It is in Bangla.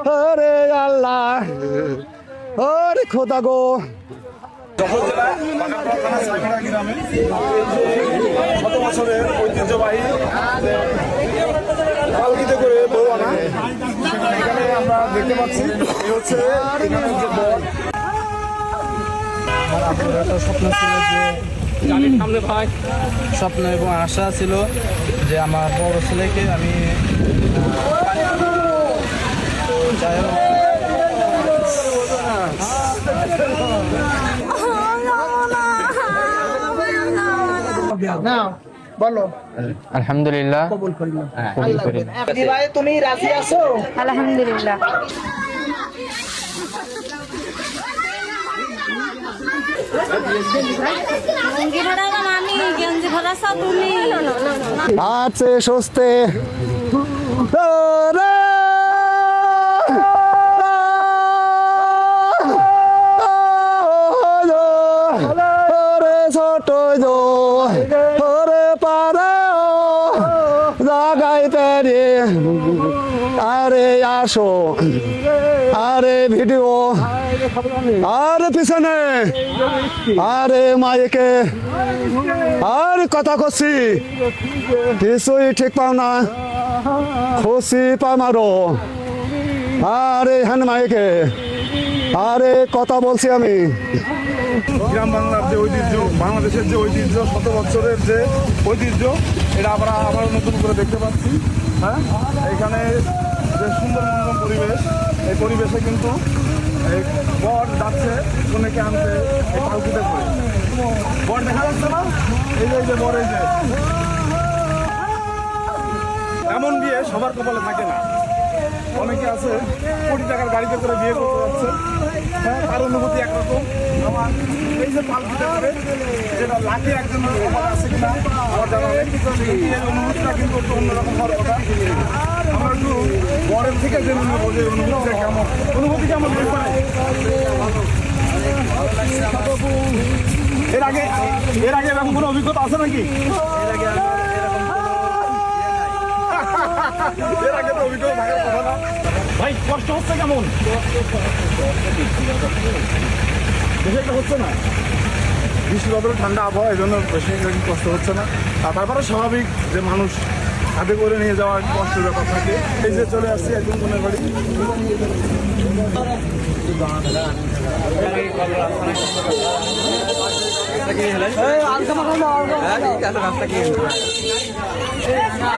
হরে আল্লাহ, হরে খোদা গো। যশোর জেলায় বাঁকাপাড়া থানা সাইমারা গ্রামে শত বছরের ঐতিহ্যবাহী পালকিতে করে বউ আনা, এখানে আমরা দেখতে পাচ্ছি এই হচ্ছে এখানে যে বর। একটা স্বপ্ন ছিল যে সামনে ভাই স্বপ্ন এবং আশা ছিল যে আমার বড় ছেলেকে আমি যাই হোক আলহামদুলিল্লাহ তুমি রাজি আছো? আলহামদুলিল্লাহ। লুঙ্গি ভরা মামি, গেঞ্জি ভরা সাতুলি। আছে সস্তে ছোট ওরে পারে জাগাই পেরে আরে আসো, আরে ভিডিও, আরে পিছনে, আরে মাইকে, আরে কথা করছি কিছুই ঠিক পাও না, খুশি পা মারো, আরে হ্যান মাইকে, আরে কথা বলছি আমি। গ্রাম বাংলার যে ঐতিহ্য, বাংলাদেশের যে ঐতিহ্য, শত বছরের যে ঐতিহ্য, এটা আমরা আবার নতুন করে দেখতে পাচ্ছি। হ্যাঁ, এখানে যে সুন্দর মনোরম পরিবেশ, এই পরিবেশে কিন্তু এই বর যাচ্ছে কনেকে আনতে এই পালকিতে করে। বর দেখা যাচ্ছে না, এই যে বর, এই যে এমন বিয়ে সবার কপালে থাকে না। অনেকে আছে কোটি টাকার গাড়িতে করে বিয়ে করতে যাচ্ছে, হ্যাঁ, তার অনুভূতি একরকম। আমার এই যে পালকিতে করে যেটা লাখে একজন কপালে আছে কিনা আমার জানা নেই, এই অনুভূতিটা কিন্তু একটু অন্যরকম হওয়ার কথা। আমরা একটু বরের থেকে জেনে নেব যে অনুভূতিটা কেমন, অনুভূতি কেমন হতে পারে। এর আগে এরকম কোনো অভিজ্ঞতা আছে নাকি? এর আগে তো অভিজ্ঞতা থাকার কথা না। ভাই কষ্ট হচ্ছে কেমন? বেশি একটা হচ্ছে না, বৃষ্টি বদল ঠান্ডা আবহাওয়া, এই জন্য বেশি কষ্ট হচ্ছে না। আর তারপরে স্বাভাবিক যে মানুষ হাতে করে নিয়ে যাওয়া কষ্টের ব্যাপার থাকে। এই যে চলে আসছি একদম বোনের বাড়ি। রাস্তা কি